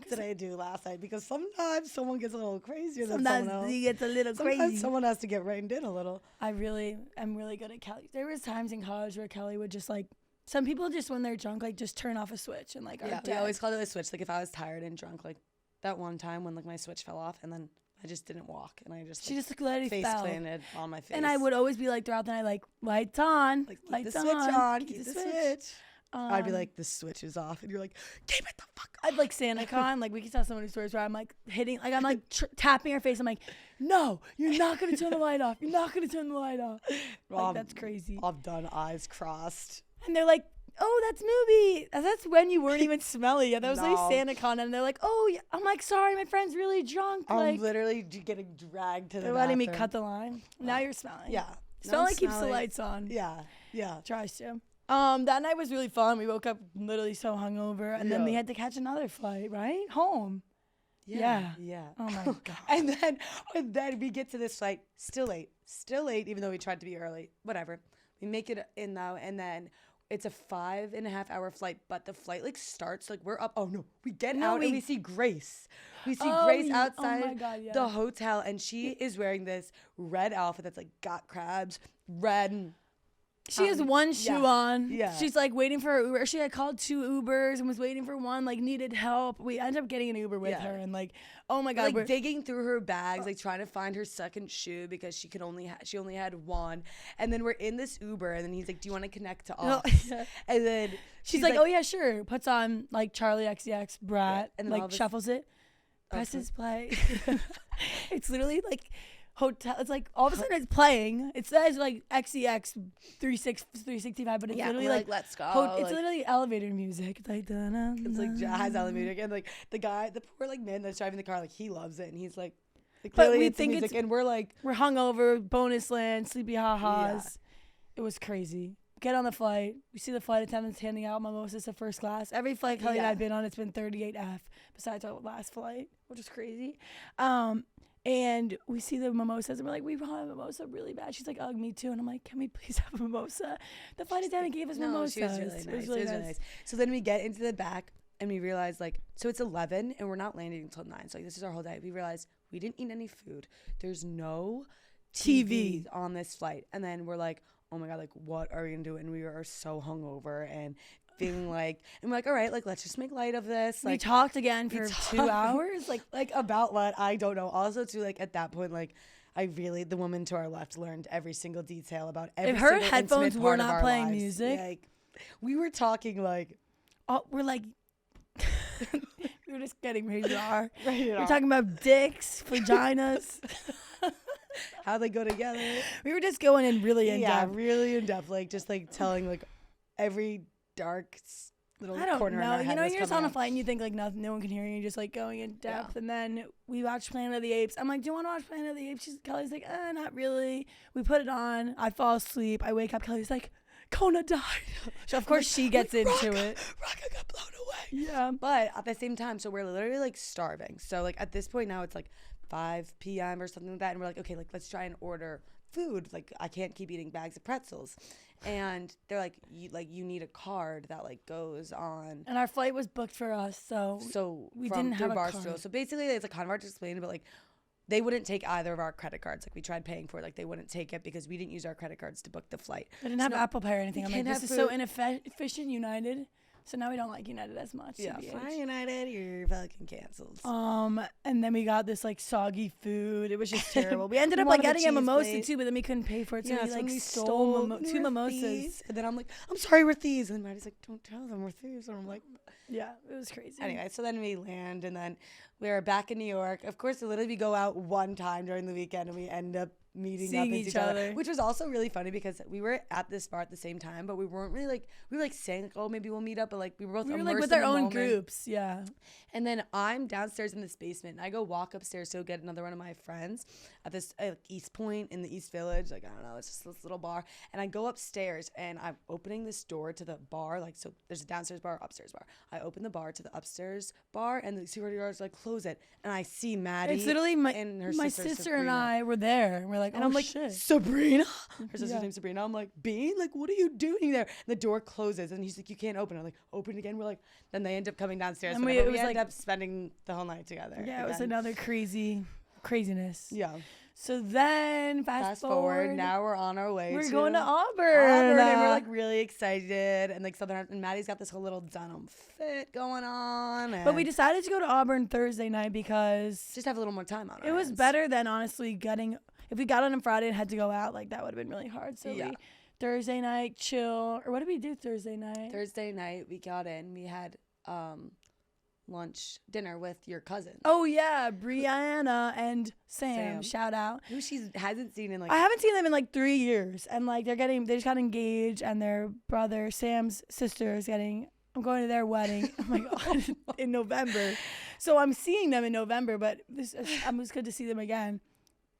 did I do last night? Because sometimes someone gets a little crazier than someone else. He gets a little crazy. Sometimes someone has to get reined in a little. I'm really good at Kelly. There was times in college where Kelly would just like, some people just when they're drunk like just turn off a switch and like are dead. We always called it a switch. Like if I was tired and drunk, like that one time when like my switch fell off and then I just didn't walk and I just she just let it face planted on my face. And I would always be like throughout the night like lights on, like lights the switch on, keep the switch. I'd be like, the switch is off, and you're like, keep it the fuck off. I'd like SantaCon, like we could tell so many stories where I'm like hitting, like I'm like tapping her face. I'm like, no, you're not gonna turn the light off. You're not gonna turn the light off. Like that's crazy. I've done eyes crossed. And they're like, oh, that's Moobie. That's when you weren't even smelly yet. That was like SantaCon, and they're like, oh, yeah. I'm like, sorry, my friend's really drunk. I'm like, literally getting dragged to the They're letting me cut the line. Now you're smelling. Yeah. Smelling keeps the lights on. Yeah. Tries to. That night was really fun. We woke up literally so hungover, and then we had to catch another flight, right? Home. Yeah. Oh my god. and then we get to this flight, still late, even though we tried to be early. Whatever. We make it in though, and then it's a 5.5 hour flight, but the flight like starts like we're up. Oh no, we get out and we see Grace. We see Grace outside the hotel, and she is wearing this red outfit that's like got crabs, red. She has one shoe on. Yeah. She's like waiting for her Uber. She had called 2 Ubers and was waiting for one, like needed help. We ended up getting an Uber with her, and like, oh my god, like digging through her bags, like trying to find her second shoe because she only had one. And then we're in this Uber, and then he's like, "Do you want to connect to us?" And then she's like, "Oh yeah, sure." Puts on like Charlie XCX Brat, and like shuffles it, presses play. It's literally like. Hotel. It's like all of a sudden it's playing. It says like XEX 365, but it's literally like let's go. It's literally elevator music. It's like it's like jazz elevator music, and like the poor like man that's driving the car, like he loves it, and he's like clearly we think music, and we're hungover, bonus land, sleepy ha-has. It was crazy. Get on the flight. We see the flight attendants handing out mimosas to first class. Every flight Kelly and I've been on, it's been 38F besides our last flight, which is crazy. And we see the mimosas, and we're like, we want a mimosa really bad. She's like, oh, me too. And I'm like, can we please have a mimosa? The flight attendant gave us mimosas. She was really nice. It was really nice. So then we get into the back, and we realized like, so it's 11 and we're not landing until 9. So like, this is our whole day. We realized we didn't eat any food. There's no TV on this flight. And then we're like, oh my God, like what are we gonna do? And we are so hungover and feeling like, and we're like, all right, like let's just make light of this. Like, we talked again for 2 hours. Like about what? I don't know. Also too, like at that point, like the woman to our left learned every single detail about every if her single headphones intimate were part of not our playing lives. music, Like we were talking like, we're like, we were just getting rated R. We're talking about dicks, vaginas. how they go together. We were just going in really in depth. Yeah, really in depth. Like just like telling like every dark little I don't corner in know. our head. You know, was you're just coming on a out. flight and you think like no one can hear you. You're just like going in depth. And then we watched Planet of the Apes. I'm like, do you want to watch Planet of the Apes? Kelly's like, not really. We put it on. I fall asleep. I wake up. Kelly's like, Kona died. So of course she gets into it. Rocka got blown away. Yeah. But at the same time, so we're literally like starving. So like at this point now it's like 5 p.m. or something like that. And we're like, okay, like let's try and order food. Like I can't keep eating bags of pretzels. And they're like, you need a card that like goes on. And our flight was booked for us, so we didn't have a Barstool. card. So basically, it's like kind of hard to explain, but like they wouldn't take either of our credit cards. Like we tried paying for it, like they wouldn't take it because we didn't use our credit cards to book the flight. They didn't have Apple Pay or anything. I'm like, can't this is have so food. inefficient, United. So now we don't like United as much. Yeah, CBH. fly United, you're fucking canceled. And then we got this like soggy food. It was just terrible. We ended up wanted like a getting a cheese mimosa plate. too, but then we couldn't pay for it, so Yeah, we so like we stole we 2 were mimosas. thieves. And then I'm like, I'm sorry, we're thieves. And then Maddie's like, don't tell them we're thieves. And I'm like, Yeah, it was crazy. anyway, so then we land and then we are back in New York. Of course, literally we go out one time during the weekend and we end up meeting Seeing up with each each other, other. which was also really funny because we were at this bar at the same time, but we weren't really like, we were like saying like, oh, maybe we'll meet up, but like we were both We were immersed like with in our the own moment. groups. Yeah. And then I'm downstairs in this basement. And I go walk upstairs to go get another one of my friends at this East Point in the East Village. Like, I don't know, it's just this little bar. And I go upstairs and I'm opening this door to the bar. Like, so there's a downstairs bar, upstairs bar. I open the bar to the upstairs bar and the security guards like close it. And I see Maddie. It's literally my sister and Sabrina. I were there. And we're like, And oh I'm like, shit. Sabrina? Her sister's Yeah. name's Sabrina. I'm like, Bean, like, what are you doing there? And the door closes and he's like, you can't open it. I'm like, open it again. We're like, then they end up coming downstairs. And We it was end like up spending the whole night together. Yeah, it was again. another craziness. Yeah. So then fast forward. Now we're on our way. We're to going to Auburn. Auburn, and we're like really excited. And like Southern, and Maddie's got this whole little denim fit going on. But we decided to go to Auburn Thursday night because just have a little more time on. it was better than honestly getting. If we got on Friday and had to go out, like that would have been really hard. So Yeah. we Thursday night chill. Or what did we do Thursday night? Thursday night we got in. We had dinner with your cousin. Oh yeah, Brianna and Sam. Shout out. Who she hasn't seen in like. I haven't seen them in like 3 years, and like they just got engaged, and their brother Sam's sister is getting. I'm going to their wedding. Oh my god, in November. So I'm seeing them in November, but it was good to see them again.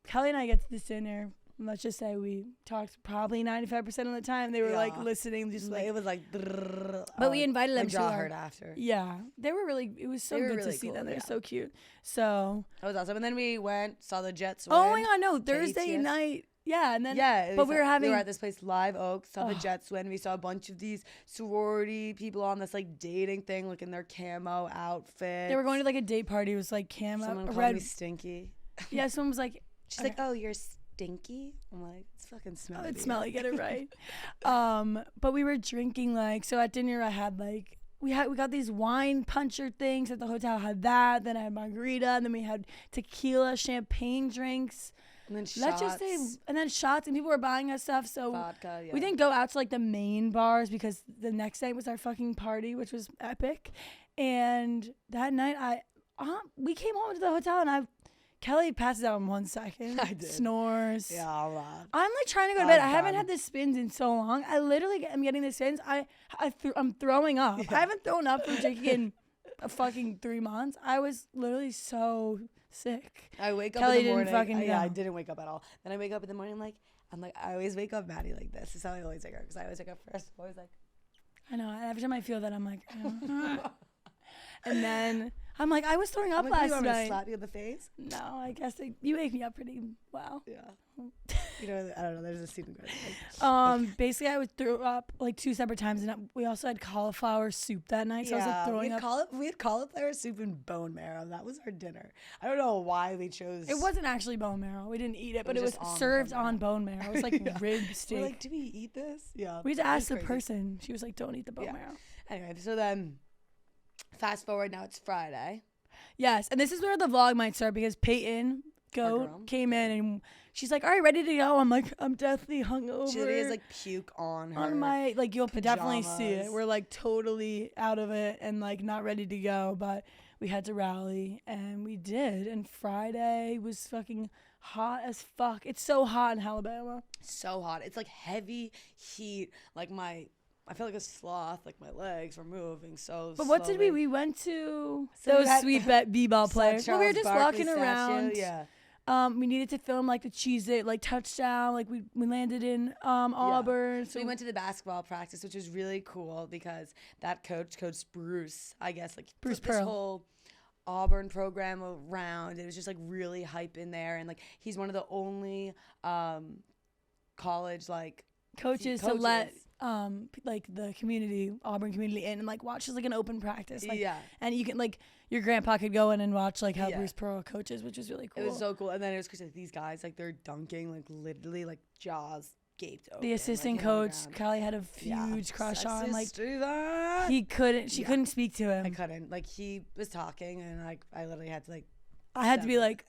Kelly and I get to this dinner. Let's just say we talked probably 95% of the time. They were like listening, just like it was like. But we invited them my to jaw our, hurt after. Yeah, they were really. It was so They were good really to see cool, them. They're yeah. so cute. So. That was awesome. And then we saw the Jets win. Oh my god, no! Thursday ATS. night. Yeah, and then but we were at this place, Live Oak, saw the Jets win. We saw a bunch of these sorority people on this like dating thing, like in their camo outfits. They were going to like a date party. It was like camo. Someone called red. me stinky. Yeah, someone was like, She's like, "Oh, you're stinky." I'm like, "It's fucking smelly." "Oh, it's smelly. Get it right." But we were drinking like so at dinner. I had like we got these wine puncher things at the hotel. I had that. Then I had margarita. And then we had tequila, champagne drinks. And then shots. Let's just say, and then shots, and people were buying us stuff. So Vodka, yeah. we didn't go out to like the main bars because the next night was our fucking party, which was epic. And that night, we came home to the hotel, and Kelly passes out in 1 second. I did. Snores. Yeah, a lot. I'm like trying to go to bed. I haven't had the spins in so long. I literally am getting the spins. I'm throwing up. Yeah. I haven't thrown up from drinking in a fucking 3 months. I was literally so sick. I wake up Kelly in the morning. didn't fucking Yeah, I go. didn't wake up at all. Then I wake up in the morning. I'm like, I always wake up Maddie like this. This is how I always wake up because I always wake up first. I'm always like. I know. Every time I feel that, I'm like, and then I'm like, I was throwing up last you want me to night. slap you in the face? No, I guess you wake me up pretty well. Yeah. You know, I don't know. There's a scene in Grey's. Basically, I threw up like 2 separate times, and we also had cauliflower soup that night. So I was like throwing up. We had cauliflower soup and bone marrow. That was our dinner. I don't know why we chose. It wasn't actually bone marrow. We didn't eat it, but it was served on bone marrow. It was like rib steak. We're like, do we eat this? Yeah. We had to ask the person. She was like, don't eat the bone marrow. Anyway, so then fast forward, now it's Friday. Yes, and this is where the vlog might start because Peyton came in and she's like, all right, ready to go. I'm like, I'm deathly hungover. She has like puke on her. On my, like, you'll pajamas. definitely see it. We're like totally out of it and like not ready to go, but we had to rally and we did. And Friday was fucking hot as fuck. It's so hot in Alabama. So hot. It's like heavy heat. Like I feel like a sloth, like my legs were moving so But what slowly. did we went to those sweet b-ball players. Well, we were just walking around. Yeah. We needed to film like the Cheez-It like touchdown. Like we landed in Auburn. So we went to the basketball practice, which was really cool because that Coach Bruce, I guess, like Bruce put this Pearl. whole Auburn program around. It was just like really hype in there, and like he's one of the only college like coaches to let like the Auburn community in and like watch as like an open practice. Like, and you can like your grandpa could go in and watch like how Bruce Pearl coaches, which was really cool. It was so cool. And then it was crazy. Like, these guys, like they're dunking like literally like jaws gaped open. The assistant coach, Callie, had a huge crush on. Like she couldn't speak to him. I couldn't. Like he was talking and I literally had to like. I had to be like.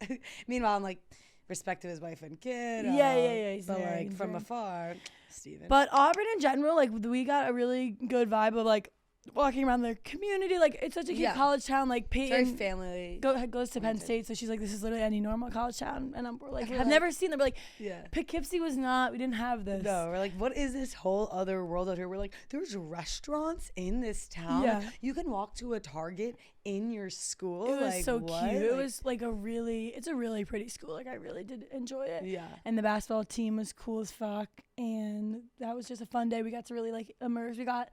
Meanwhile, I'm like. Respect to his wife and kid. Yeah. But like from afar, Steven. But Auburn in general, like we got a really good vibe of like walking around their community. Like it's such a cute college town. Like Peyton, very family goes to Penn State, so she's like, this is literally any normal college town. And we're like, I've never seen them. We're like, Poughkeepsie was not. We didn't have this. No, we're like, what is this whole other world out here? We're like, there's restaurants in this town. Yeah. You can walk to a Target in your school. It was like, so what? cute. It was like it's a really pretty school. Like I really did enjoy it. Yeah. And the basketball team was cool as fuck. And that was just a fun day. We got to really like immerse. We got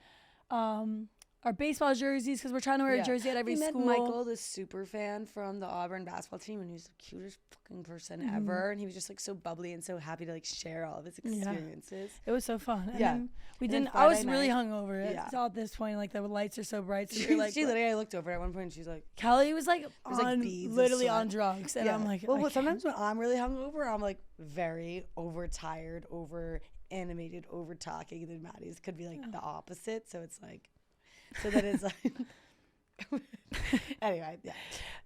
our baseball jerseys because we're trying to wear a jersey at every school. We met Michael, the super fan from the Auburn basketball team, and he was the cutest fucking person ever. And he was just like so bubbly and so happy to like share all of his experiences. It was so fun. And then we didn't. I was really hungover. It's all at this point. Like the lights are so bright. So she literally, I looked over at one point and she's like, Kelly was like literally on drugs, and I'm like, well, sometimes when I'm really hungover, I'm like very overtired, over animated, over talking, and then Maddie's could be like the opposite. So it's like. So that is like anyway,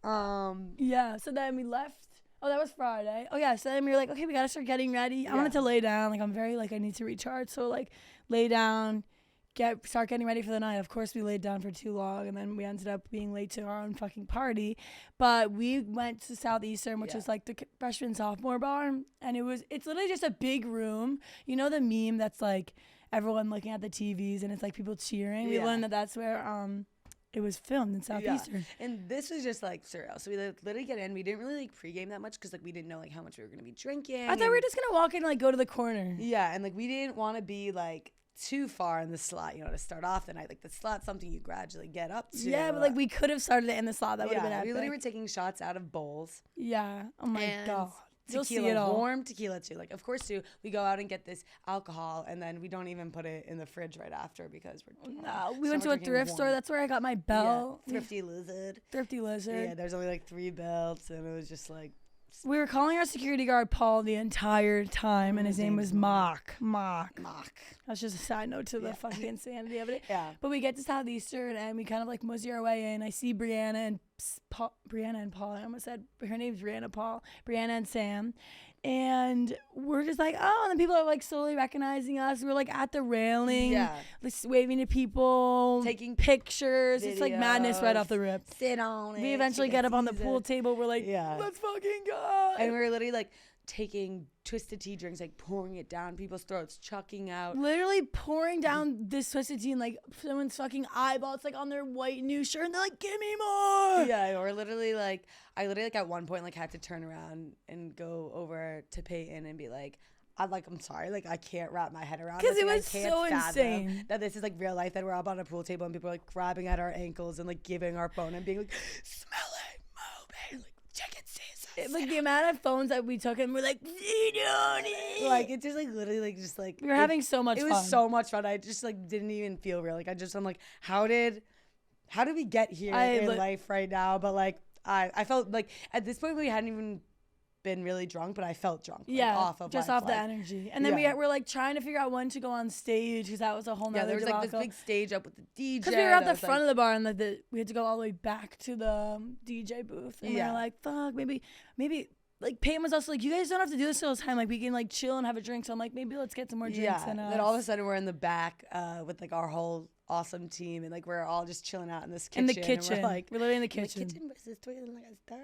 so then we left. Oh, that was Friday. Oh yeah, so then we were like, okay, we gotta start getting ready. I wanted to lay down. Like I'm very like I need to recharge. So like lay down, start getting ready for the night. Of course we laid down for too long and then we ended up being late to our own fucking party. But we went to Southeastern, which is like the freshman sophomore bar, and it's literally just a big room. You know the meme that's like everyone looking at the TVs and it's like people cheering. We learned that that's where it was filmed in Southeastern. And this was just like surreal. So we literally get in. We didn't really like pregame that much because like we didn't know like how much we were gonna be drinking. I thought we were just gonna walk in and like go to the corner. Yeah, and like we didn't want to be like too far in the slot, you know, to start off the night. Like the slot's something you gradually get up to. Yeah, but like we could have started it in the slot. That would have been epic. We literally were taking shots out of bowls. Yeah. Oh my god. You'll see it Tequila, all. warm tequila too. Like, of course, too, we go out and get this alcohol, and then we don't even put it in the fridge right after because we went to a thrift store. That's where I got my belt. Yeah. Thrifty Lizard. Yeah, there's only like 3 belts, and it was just like. We were calling our security guard Paul the entire time, and his name was Mock. That's just a side note to the fucking insanity of it. Yeah. But we get to Southeastern, and we kind of like mosey our way in. I see Brianna and Paul. I almost said her name's Brianna and Sam. And we're just like, oh, and then people are like slowly recognizing us. We're like at the railing, like waving to people, taking pictures. Videos, it's like madness right off the rip. Sit on it. We eventually get up on the pool table. We're like, let's fucking go. And we're literally like taking twisted tea drinks, like pouring it down people's throats, chucking out. Literally pouring down this twisted tea in like someone's fucking eyeball. It's like on their white new shirt, and they're like, give me more. Yeah, or literally like, I literally like at one point like had to turn around and go over to Peyton and be like, I'm sorry, like I can't wrap my head around because it was so insane that this is like real life, that we're up on a pool table and people are like grabbing at our ankles and like giving our phone and being like, smell it, Moobie, like chicken Caesar. Like the amount of phones that we took and we're like, we don't Like it just like literally like just like we were having so much fun. It was so much fun. I just like didn't even feel real. Like I'm like, how did we get here in life right now? But like I felt like at this point we hadn't even been really drunk, but I felt drunk. Like, off of just life, off the energy. And then we were like trying to figure out when to go on stage because that was a whole nother there was debacle. like this big stage up with the DJ. Because we were at the front of the bar and like we had to go all the way back to the DJ booth. And we were like, fuck, maybe like Peyton was also like, you guys don't have to do this all the time. Like we can like chill and have a drink. So I'm like, maybe let's get some more drinks. And then all of a sudden we're in the back with like our whole awesome team and like we're all just chilling out in this kitchen. In the kitchen. We're literally in the kitchen. Versus like a star.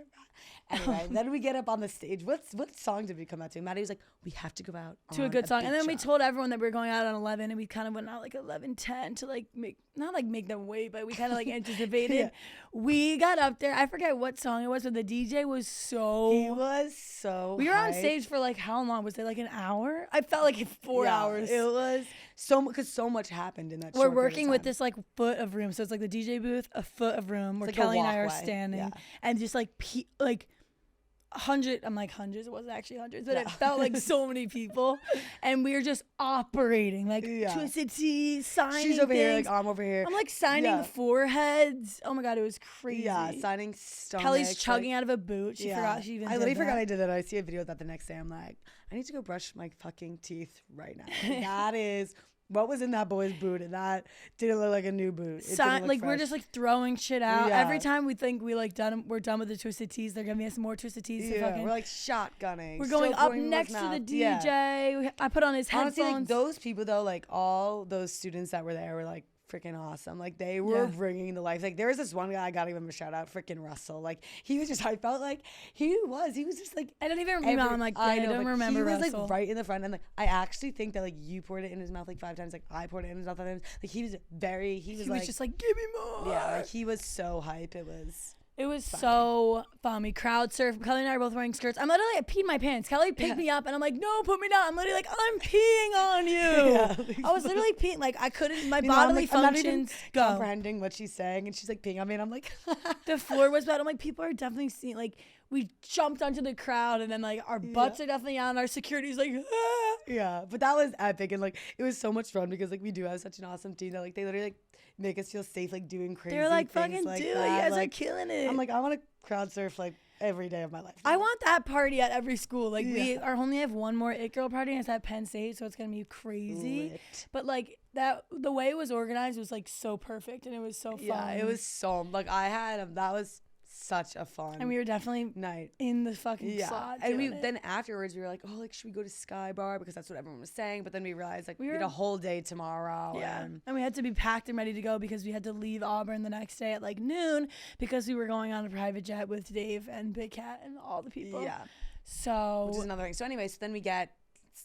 Anyway, then we get up on the stage. What song did we come out to? Maddie was like, we have to go out to a good song. And then we told everyone that we were going out on 11 and we kind of went out like 11:10 to like make them wait, but we kind of like anticipated. We got up there. I forget what song it was, but the DJ was He was so We were on stage for like how long? Was it like an hour? I felt like 4 hours. It was because so much happened in that We're working with this like foot of room. So it's like the DJ booth, a foot of room where Kelly and I are standing and just like hundreds, it wasn't actually hundreds, but it felt like so many people. And we were just operating like Twisted Tea, signing She's over things. here, like I'm over here. I'm like signing foreheads. Oh my God, it was crazy. Yeah, signing stomachs. Kelly's chugging out of a boot. She forgot she even I literally forgot I did that. I see a video of that the next day. I'm like, I need to go brush my fucking teeth right now. Like, that is what was in that boy's boot, and that didn't look like a new boot. Like we're just like throwing shit out. Every time we think we're done with the Twisted Teas, they're giving us more Twisted Teas. We're like shotgunning. We're going up next to the DJ. I put on his headphones. Honestly, like those people though, like all those students that were there were like freaking awesome. Like they were bringing the life. Like there was this one guy, I gotta give him a shout out, freaking Russell. Like he was just, I felt like he was just like, I don't even remember. I'm like, I don't remember Russell. He was like right in the front, and like I actually think that like you poured it in his mouth like 5 times, like I poured it in his mouth 5 times. Like he was like, just like, give me more. Yeah, like he was so hype. It was so fun. We crowd surfed. Kelly and I are both wearing skirts. I peed my pants. Kelly picked me up and I'm like, no, put me down. I'm literally like, I'm peeing on you. I was literally peeing. Like I couldn't, my bodily functions go. Comprehending what she's saying, and she's like peeing on me and I'm like, the floor was bad. I'm like, people are definitely seeing, like we jumped onto the crowd and then like our butts are definitely on. Our security's like, ah. Yeah, but that was epic and like it was so much fun because like we do have such an awesome team that like they literally like make us feel safe, like doing crazy things. They're like, fucking like do it. that. You guys like, are killing it. I'm like, I want to crowd surf like every day of my life. I want that party at every school. Like we only have one more It Girl party and it's at Penn State, so it's gonna be crazy. Lit. But like that, the way it was organized was like so perfect and it was so fun. Yeah, it was so like that was such a fun and we were definitely night in the fucking slot. And then afterwards we were like, oh, like should we go to Sky Bar because that's what everyone was saying, but then we realized like we had a whole day tomorrow. And we had to be packed and ready to go because we had to leave Auburn the next day at like noon because we were going on a private jet with Dave and Big Cat and all the people. So which is another thing. So anyway, so then we get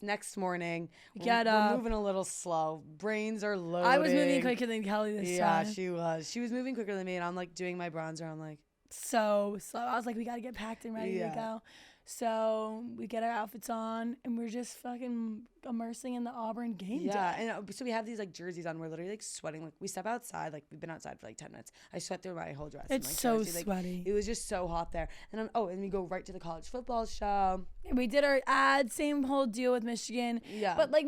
next morning. We're moving a little slow. Brains are loading. I was moving quicker than Kelly this time. Yeah, she was. She was moving quicker than me, and I'm like doing my bronzer. I'm like so slow. I was like, we gotta get packed and ready to go. So we get our outfits on and we're just fucking immersing in the Auburn game day. Yeah, and so we have these like jerseys on. We're literally like sweating. Like we step outside. Like we've been outside for like 10 minutes. I sweat through my whole dress. It's so sweaty. It was just so hot there. And and we go right to the college football show. And we did our ad. Same whole deal with Michigan. Yeah. But like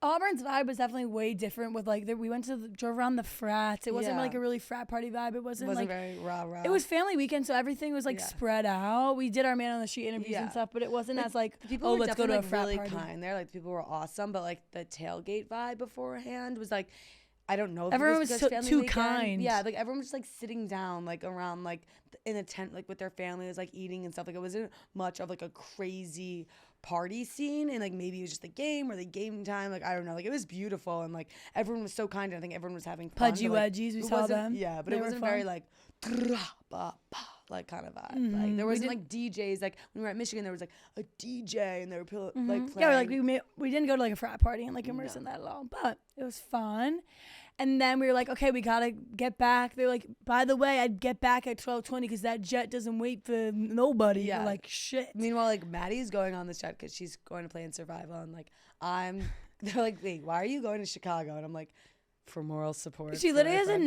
Auburn's vibe was definitely way different with like we drove around the frats. It wasn't like a really frat party vibe. It wasn't like very rah-rah. It was family weekend, so everything was like spread out. We did our man on the street interviews and stuff, but it wasn't as like people were let's go to a frat really party. kind there. Like people were awesome, but like the tailgate vibe beforehand was like I don't know. If everyone was too kind. Yeah, like everyone was just like sitting down like around like in a tent like with their families like eating and stuff. Like it wasn't much of like a crazy party scene, and like maybe it was just the game or the game time, like I don't know, like it was beautiful and like everyone was so kind, and I think everyone was having fun. Pudgy wedgies, we saw them. Yeah, but it wasn't very like like kind of vibe. Like there wasn't like DJs. Like when we were at Michigan, there was like a DJ and they were like playing. Yeah, like we didn't go to like a frat party and like immerse in that at all, but it was fun. And then we were like, okay, we gotta get back. They're like, by the way, I'd get back at 12:20 because that jet doesn't wait for nobody. Yeah, we're like shit. Meanwhile, like Maddie's going on this jet because she's going to play in Survival, and like they're like, wait, why are you going to Chicago? And I'm like, for moral support. She literally has a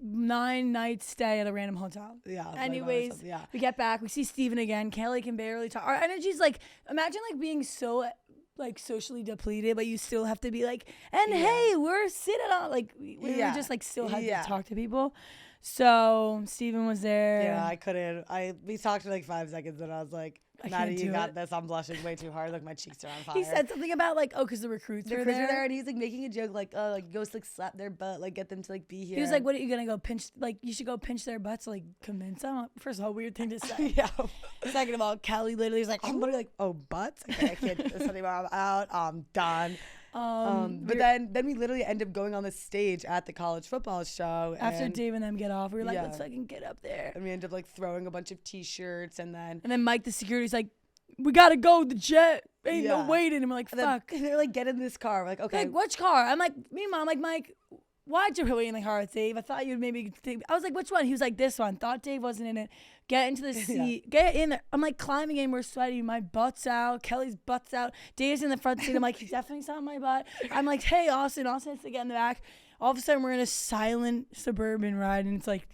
9-night stay at a random hotel. Yeah. Anyways, yeah. we get back. We see Steven again. Kelly can barely talk. Our energy's like, imagine like being so like socially depleted, but you still have to be like, and hey, we're sitting on, like, we were just like still had to talk to people. So Steven was there. Yeah, I couldn't. We talked for like 5 seconds and I was like, Maddie, you got this. I'm blushing way too hard. Like my cheeks are on fire. He said something about like, oh, because the recruits were there. And he's like making a joke like, oh, like go like slap their butt, like get them to like be here. He was like, what are you gonna go pinch? Like you should go pinch their butts to like convince them. First of all, weird thing to say. Yeah. Second of all, Kelly literally was like, I'm literally like, oh, butts? Okay, I can't do this anymore. I'm out. I'm done. But then we literally end up going on the stage at the college football show. After Dave and them get off, we were like, let's fucking get up there. And we end up like throwing a bunch of T-shirts and then Mike, the security's like, we gotta go. The jet ain't no waiting. And we're like, fuck. And they're like, get in this car. We're like, okay. Like, which car? I'm like, meanwhile, I'm like, Mike, why'd you wait in the car with Dave? I thought you'd maybe think. I was like, which one? He was like, this one. Thought Dave wasn't in it. Get into the seat. Get in there. I'm like climbing in. We're sweaty. My butt's out. Kelly's butt's out. Dave's in the front seat. I'm like, he's definitely saw my butt. I'm like, hey, Austin. Austin has to get in the back. All of a sudden, we're in a silent suburban ride, and it's like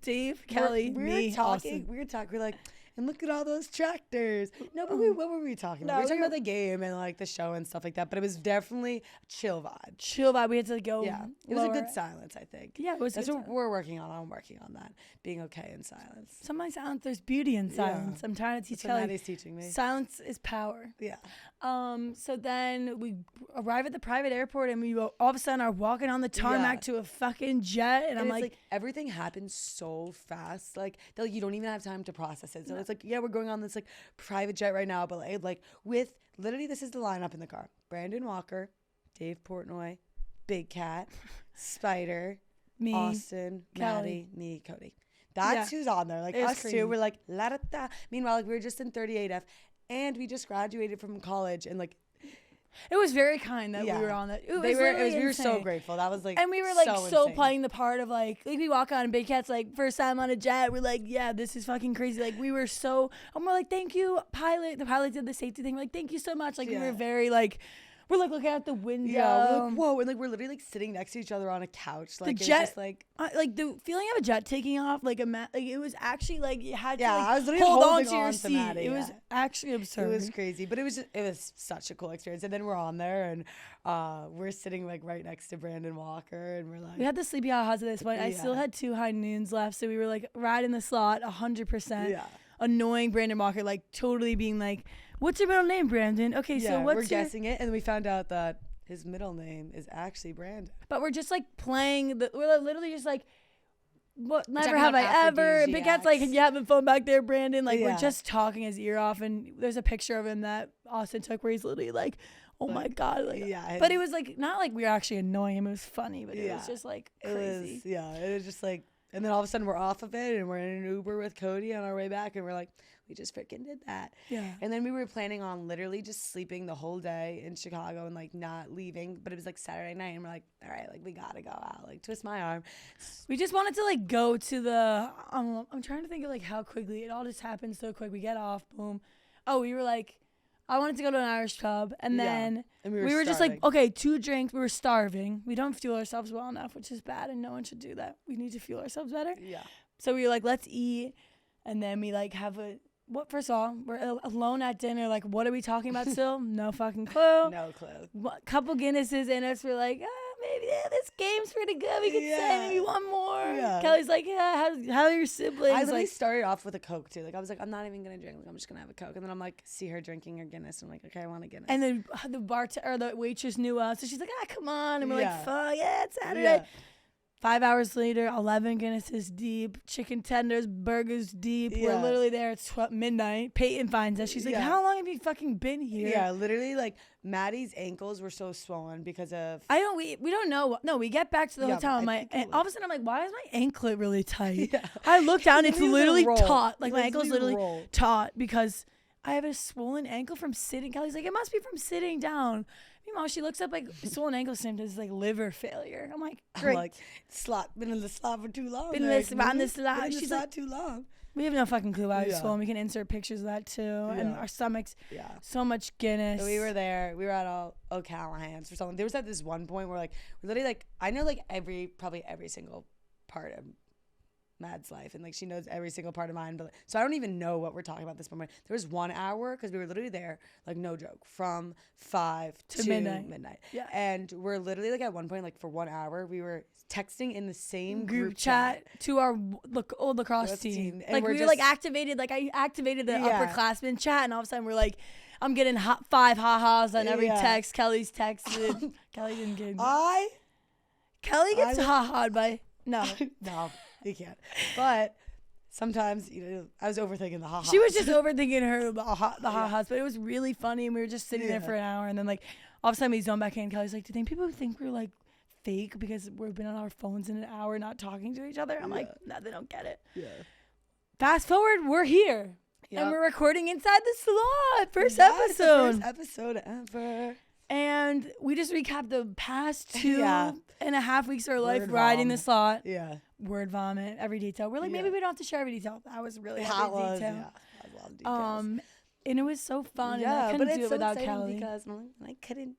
Dave, Kelly, me, Austin. We were talking. We're like, and look at all those tractors. No, but what were we talking about? We were talking about the game and like the show and stuff like that. But it was definitely a chill vibe. Chill vibe. We had to go. Yeah, it was a good silence, I think. Yeah, it was. That's what we're working on. I'm working on that. Being okay in silence. Sometimes silence, there's beauty in silence. I'm trying to teach Kelly. Maddie's teaching me. Silence is power. Yeah. So then we arrive at the private airport and we all of a sudden are walking on the tarmac to a fucking jet, and I'm like, everything happens so fast. Like you don't even have time to process it. So it's like, yeah, we're going on this like private jet right now, but like with literally this is the lineup in the car: Brandon Walker, Dave Portnoy, Big Cat, Spider, me, Austin, Kelly. Maddie, me, Cody. That's who's on there. Like us crazy. Two, we're like la da da. Meanwhile, like we were just in 38F, and we just graduated from college, and like. It was very kind that we were on that. We were so grateful. That was like, and we were like so playing the part of like we walk on and Big Cat's like first time on a jet. We're like, yeah, this is fucking crazy. Like we were so, and we're like, thank you, pilot. The pilot did the safety thing. We're like, thank you so much. Like we were very like. We're like looking out the window. Yeah, we're like, whoa, and like we're literally like sitting next to each other on a couch. Like the jet, just like the feeling of a jet taking off, like it was actually like you had to I was literally hold on to your seat. Maddie, it was actually absurd. It was crazy, but it was such a cool experience. And then we're on there, and we're sitting like right next to Brandon Walker, and we're like, we had the sleepy house at this point. I still had 2 high noons left, so we were like riding the slot 100%. Yeah. Annoying Brandon Walker, like totally being like, "What's your middle name, Brandon?" Okay, so what's we're guessing it, and we found out that his middle name is actually Brandon. But we're just like playing. We're literally just like, what? Never have I ever. Big Cat's like, you have a phone back there, Brandon. Like we're just talking his ear off, and there's a picture of him that Austin took where he's literally like, oh my god, like. Yeah. But it was like not like we were actually annoying him. It was funny, but it was just like crazy. It was just like. And then all of a sudden we're off of it and we're in an Uber with Cody on our way back and we're like, we just freaking did that. Yeah. And then we were planning on literally just sleeping the whole day in Chicago and like not leaving. But it was like Saturday night and we're like, all right, like we gotta go out. Like twist my arm. We just wanted to like go to the, I'm trying to think of like how quickly it all just happened so quick. We get off, boom. Oh, we were like, I wanted to go to an Irish pub, and then we were just like, okay, 2 drinks. We were starving. We don't fuel ourselves well enough, which is bad, and no one should do that. We need to fuel ourselves better. Yeah. So we were like, let's eat, and then we like have first of all, we're alone at dinner. Like, what are we talking about still? No fucking clue. No clue. Couple Guinnesses in us. We're like, maybe this game's pretty good. We could say maybe one more. Yeah. Kelly's like, how are your siblings? I literally started off with a Coke too. Like I was like, I'm not even gonna drink. Like, I'm just gonna have a Coke. And then I'm like, see her drinking her Guinness. I'm like, okay, I want a Guinness. And then the waitress knew us, so she's like, come on. And we're like, fuck yeah, it's Saturday. Yeah. 5 hours later, 11 Guinnesses deep, chicken tenders, burgers deep. Yeah. We're literally there at midnight. Peyton finds us. She's like, how long have you fucking been here? Yeah, literally, like, Maddie's ankles were so swollen because of... We don't know. No, we get back to the hotel, and all of a sudden I'm like, why is my anklet really tight? I look down, it's literally taut. Like, my ankle's literally taut because I have a swollen ankle from sitting. Kelly's like, it must be from sitting down. Meanwhile, she looks up like swollen ankle symptoms like liver failure. I'm like, great. I'm like, been in the slot for too long. Been in the slot. She's like, too long. We have no fucking clue why I was swollen. We can insert pictures of that too. And our stomachs, so much Guinness. So we were there. We were at O'Callahan's for something. There was at this one point where like, we're literally like, I know like probably every single part of Mad's life, and like she knows every single part of mine. But so I don't even know what we're talking about this moment. There was 1 hour because we were literally there, like no joke, from 5 to midnight. Yeah, and we're literally like at one point, like for 1 hour, we were texting in the same group chat to our old lacrosse team. And like we were like activated. Like I activated the upperclassmen chat, and all of a sudden we're like, I'm getting 5 ha-has on every text. Kelly's texted. Kelly didn't get. Kelly gets ha-ha'd by no. You can't. But sometimes, I was overthinking the ha-has. She was just overthinking the ha-has, but it was really funny, and we were just sitting there for an hour, and then like all of a sudden we zone back in. Kelly's like, do you think people think we're like fake because we've been on our phones in an hour not talking to each other? I'm like, no, they don't get it. Yeah. Fast forward, we're here. Yep. And we're recording inside the slot. First episode. First episode ever. And we just recapped the past 2.5 weeks of our life riding the slot. Yeah. Word vomit, every detail. We're like, maybe we don't have to share every detail. That was really every detail. Yeah, that was a lot of details. And it was so fun. Yeah, and I couldn't do it without Kelly. Because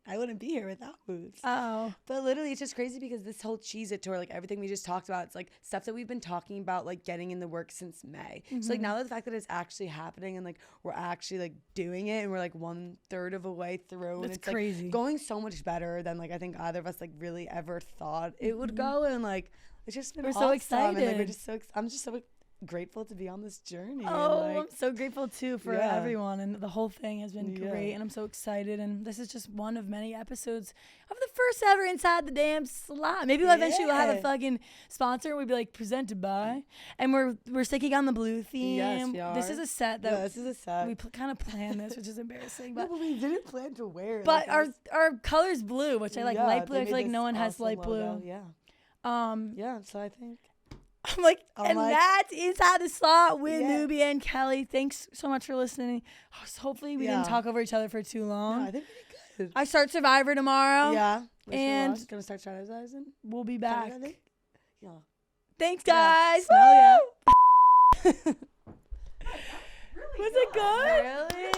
I wouldn't be here without Moobs. Oh. But literally, it's just crazy because this whole Cheez It tour, like everything we just talked about, it's like stuff that we've been talking about, like getting in the works since May. Mm-hmm. So like now that the fact that it's actually happening and like we're actually like doing it and we're like 1/3 of a way through. That's and it's crazy. Like going so much better than like I think either of us like really ever thought it would go. And like it's just been we're awesome. So excited. And, like, we're just so I'm just so grateful to be on this journey. Oh, and I'm so grateful too for everyone, and the whole thing has been great, and I'm so excited. And this is just one of many episodes of the first ever Inside the Damn Slot. Maybe eventually we'll have a fucking sponsor. We'd be like presented by, and we're sticking on the blue theme. Yes, we are. This is a set that this is a set. We kind of planned this, which is embarrassing, but we didn't plan to wear it. But like our color's blue, which I like light blue. I feel like no one has light blue. Yeah. So I think. I'm like, that's Inside the Slot with Moobie and Kelly. Thanks so much for listening. Hopefully we didn't talk over each other for too long. No, I think we did good. I start Survivor tomorrow. Yeah. And gonna start strategizing. We'll be back. Yeah. Thanks, guys. Smell ya. Was it good? Really?